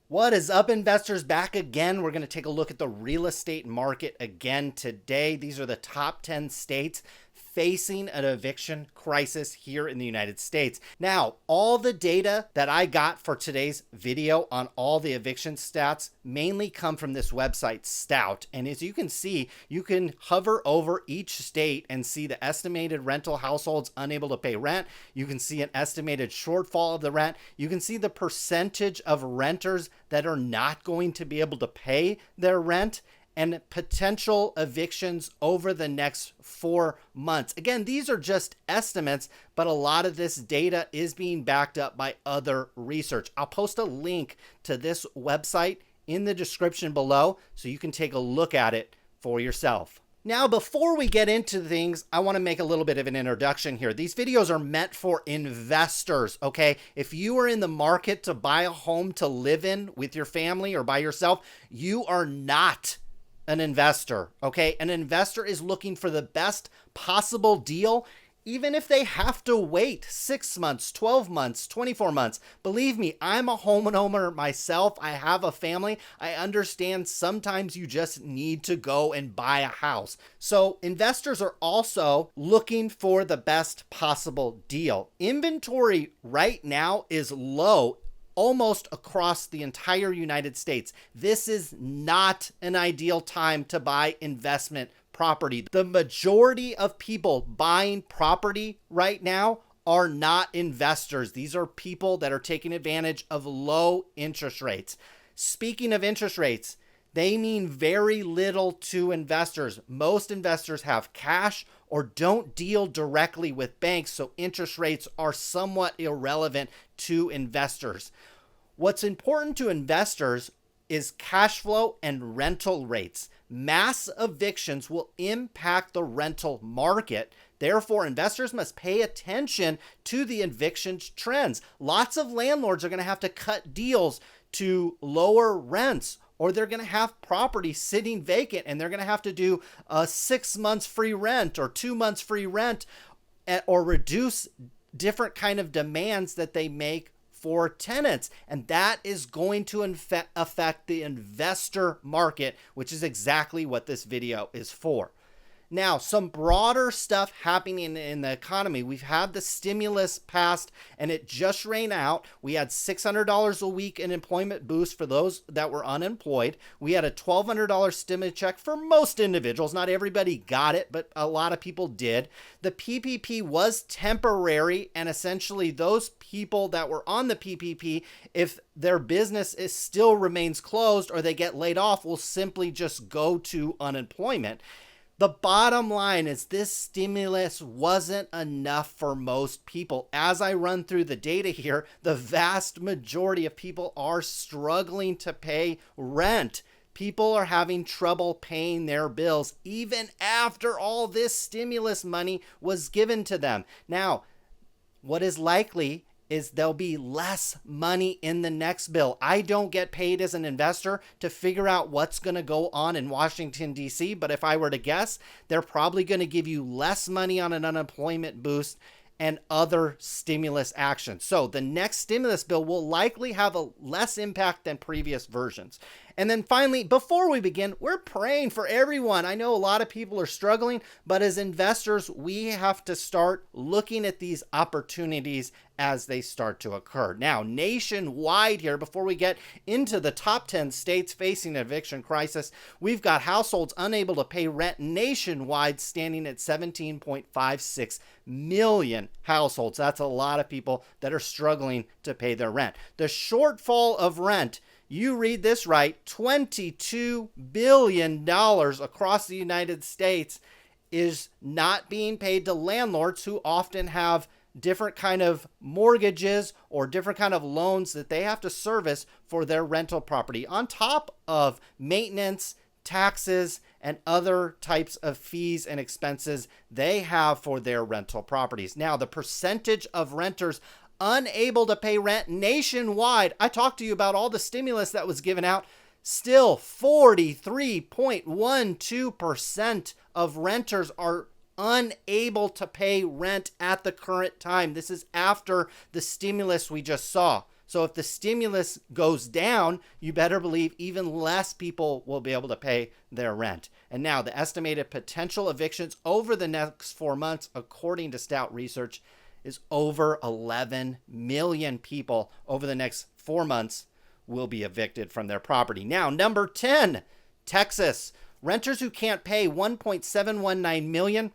What is up, investors? Back again. We're going to take a look at the real estate market again today. These are the top 10 states facing an eviction crisis here in the United States. Now, all the data that I got for today's video on all the eviction stats mainly come from this website, Stout. And as you can see, you can hover over each state and see the estimated rental households unable to pay rent. You can see an estimated shortfall of the rent. You can see the percentage of renters that are not going to be able to pay their rent, and potential evictions over the next 4 months. Again, these are just estimates, but a lot of this data is being backed up by other research. I'll post a link to this website in the description below so you can take a look at it for yourself. Now, before we get into things, I want to make a little bit of an introduction here. These videos are meant for investors, okay? If you are in the market to buy a home to live in with your family or by yourself, you are not an investor, okay? An investor is looking for the best possible deal, even if they have to wait 6 months, 12 months, 24 months. Believe me, I'm a homeowner myself. I have a family. I understand sometimes you just need to go and buy a house. So investors are also looking for the best possible deal. Inventory right now is low almost across the entire United States. This is not an ideal time to buy investment property. The majority of people buying property right now are not investors. These are people that are taking advantage of low interest rates. Speaking of interest rates, they mean very little to investors. Most investors have cash or don't deal directly with banks, so interest rates are somewhat irrelevant to investors. What's important to investors is cash flow and rental rates. Mass evictions will impact the rental market. Therefore, investors must pay attention to the eviction trends. Lots of landlords are going to have to cut deals to lower rents, or they're going to have property sitting vacant and they're going to have to do a 6 months free rent or 2 months free rent, or reduce different kind of demands that they make for tenants. And that is going to affect the investor market, which is exactly what this video is for. Now, some broader stuff happening in the economy. We've had the stimulus passed and it just ran out. We had $600 a week in employment boost for those that were unemployed. We had a $1,200 stimulus check for most individuals. Not everybody got it, but a lot of people did. The PPP was temporary, and essentially those people that were on the PPP, if their business still remains closed or they get laid off, will simply just go to unemployment. The bottom line is this stimulus wasn't enough for most people. As I run through the data here, the vast majority of people are struggling to pay rent. People are having trouble paying their bills even after all this stimulus money was given to them. Now, what is likely is there'll be less money in the next bill. I don't get paid as an investor to figure out what's going to go on in Washington, D.C., but if I were to guess, they're probably going to give you less money on an unemployment boost and other stimulus actions. So the next stimulus bill will likely have a less impact than previous versions. And then finally, before we begin, we're praying for everyone. I know a lot of people are struggling, but as investors, we have to start looking at these opportunities as they start to occur. Now, nationwide here, before we get into the top 10 states facing an eviction crisis, we've got households unable to pay rent nationwide standing at 17.56 million households. That's a lot of people that are struggling to pay their rent. The shortfall of rent, you read this right, $22 billion across the United States is not being paid to landlords who often have different kind of mortgages or different kind of loans that they have to service for their rental property, on top of maintenance, taxes, and other types of fees and expenses they have for their rental properties. Now, the percentage of renters unable to pay rent nationwide, I talked to you about all the stimulus that was given out, still 43.12% of renters are unable to pay rent at the current time. This is after the stimulus we just saw. So if the stimulus goes down, you better believe even less people will be able to pay their rent. And now the estimated potential evictions over the next 4 months, according to Stout Research, is over 11 million people over the next 4 months will be evicted from their property. Now, number 10, Texas. Renters who can't pay 1.719 million.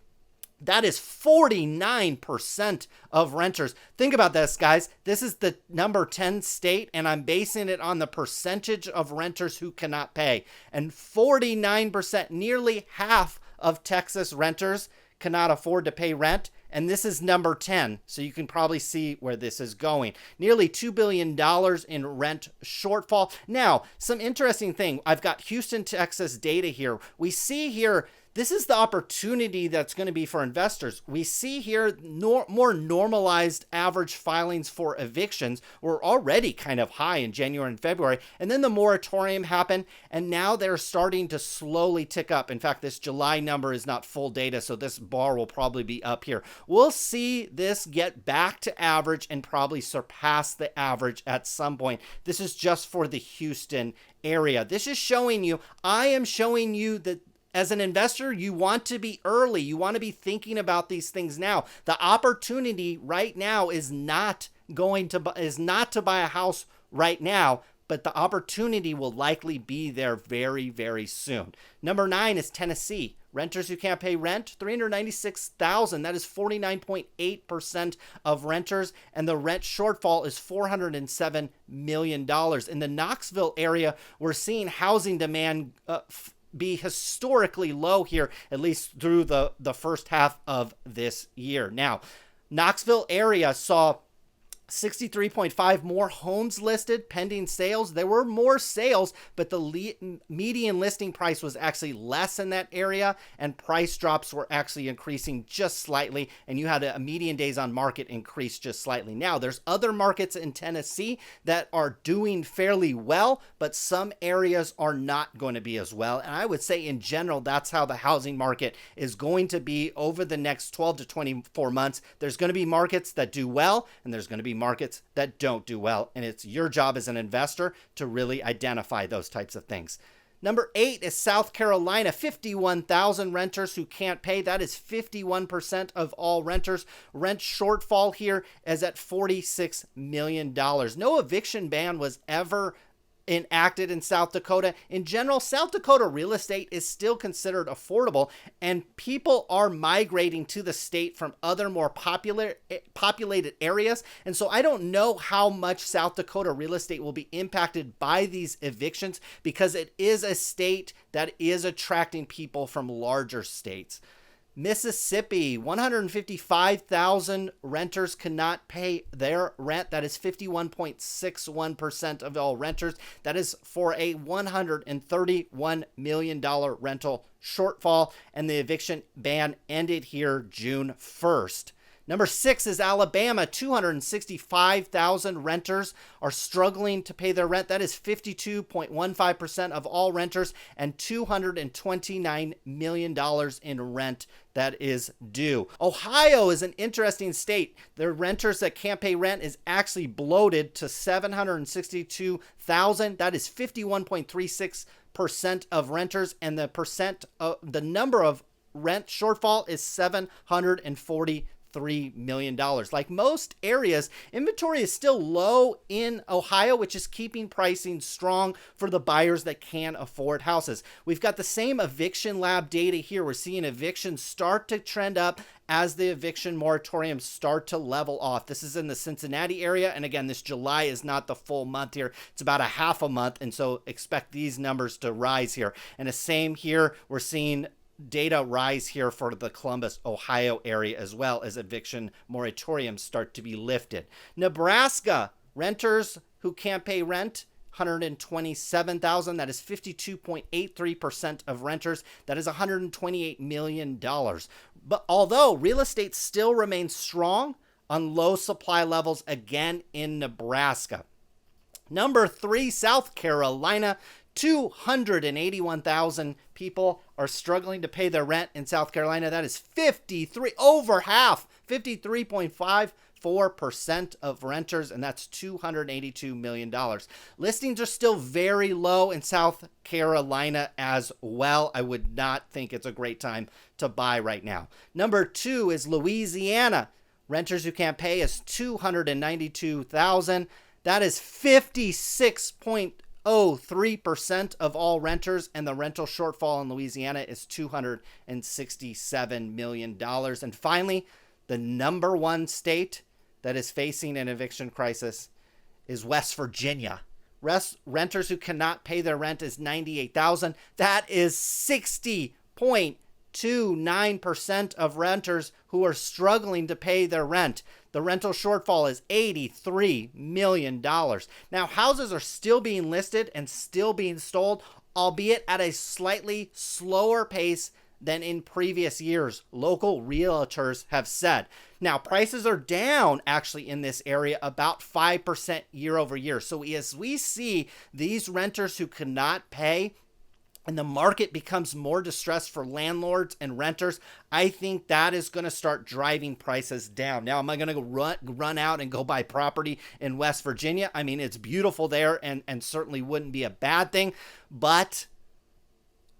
That is 49% of renters. Think about this, guys. This is the number 10 state, and I'm basing it on the percentage of renters who cannot pay. And 49%, nearly half of Texas renters cannot afford to pay rent. And this is number 10, so you can probably see where this is going. Nearly $2 billion in rent shortfall. Now, some interesting thing. I've got Houston, Texas data here. We see here, this is the opportunity that's going to be for investors. We see here more normalized average filings for evictions were already kind of high in January and February. And then the moratorium happened, and now they're starting to slowly tick up. In fact, this July number is not full data, so this bar will probably be up here. We'll see this get back to average and probably surpass the average at some point. This is just for the Houston area. This is showing you, I am showing you that as an investor, you want to be early. You want to be thinking about these things now. The opportunity right now is not to buy a house right now, but the opportunity will likely be there very, very soon. Number 9 is Tennessee. Renters who can't pay rent, 396,000. That is 49.8% of renters, and the rent shortfall is $407 million. In the Knoxville area, we're seeing housing demand be historically low here, at least through the first half of this year. Now, Knoxville area saw 63.5 more homes listed pending sales. There were more sales, but the median listing price was actually less in that area, and price drops were actually increasing just slightly, and you had a median days on market increase just slightly. Now, there's other markets in Tennessee that are doing fairly well, but some areas are not going to be as well. And I would say in general, that's how the housing market is going to be over the next 12 to 24 months. There's going to be markets that do well, and there's going to be markets that don't do well, and it's your job as an investor to really identify those types of things. Number 8 is South Carolina, 51,000 renters who can't pay. That is 51% of all renters. Rent shortfall here is at $46 million. No eviction ban was ever enacted in South Dakota. In general, South Dakota real estate is still considered affordable, and people are migrating to the state from other more populated areas. And so I don't know how much South Dakota real estate will be impacted by these evictions, because it is a state that is attracting people from larger states. Mississippi, 155,000 renters cannot pay their rent. That is 51.61% of all renters. That is for a $131 million rental shortfall, and the eviction ban ended here June 1st. Number 6 is Alabama. 265,000 renters are struggling to pay their rent. That is 52.15% of all renters, and $229 million in rent that is due. Ohio is an interesting state. Their renters that can't pay rent is actually bloated to 762,000. That is 51.36% of renters, and the number of rent shortfall is $743 million. Like most areas, inventory is still low in Ohio, which is keeping pricing strong for the buyers that can afford houses. We've got the same eviction lab data here. We're seeing evictions start to trend up as the eviction moratoriums start to level off. This is in the Cincinnati area, and again, this July is not the full month here. It's about a half a month, and so expect these numbers to rise here. And the same here, we're seeing data rise here for the Columbus, Ohio area, as well as eviction moratoriums start to be lifted. Nebraska, renters who can't pay rent, 127,000. That is 52.83% of renters. That is $128 million. But although real estate still remains strong on low supply levels again in Nebraska. Number 3, South Carolina. 281,000 people are struggling to pay their rent in South Carolina. That is over half, 53.5% 4% of renters, and that's $282 million. Listings are still very low in South Carolina as well. I would not think it's a great time to buy right now. Number 2 is Louisiana. Renters who can't pay is 292,000. That is 56.03% of all renters, and the rental shortfall in Louisiana is $267 million. And finally, the number 1 state that is facing an eviction crisis is West Virginia. Renters who cannot pay their rent is 98,000. That is 60.29% of renters who are struggling to pay their rent. The rental shortfall is $83 million. Now, houses are still being listed and still being sold, albeit at a slightly slower pace than in previous years, local realtors have said. Now, prices are down actually in this area about 5% year over year. So as we see these renters who cannot pay and the market becomes more distressed for landlords and renters, I think that is going to start driving prices down. Now, am I going to run out and go buy property in West Virginia? I mean, it's beautiful there and certainly wouldn't be a bad thing, but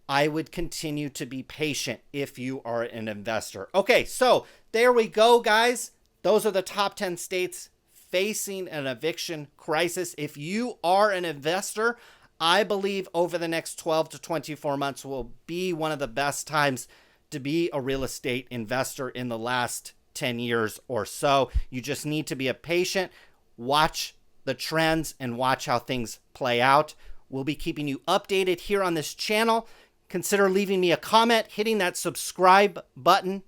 I would continue to be patient if you are an investor. Okay, so there we go, guys. Those are the top 10 states facing an eviction crisis. If you are an investor, I believe over the next 12 to 24 months will be one of the best times to be a real estate investor in the last 10 years or so. You just need to be a patient, watch the trends, and watch how things play out. We'll be keeping you updated here on this channel. Consider leaving me a comment, hitting that subscribe button,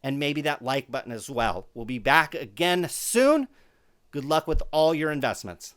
and maybe that like button as well. We'll be back again soon. Good luck with all your investments.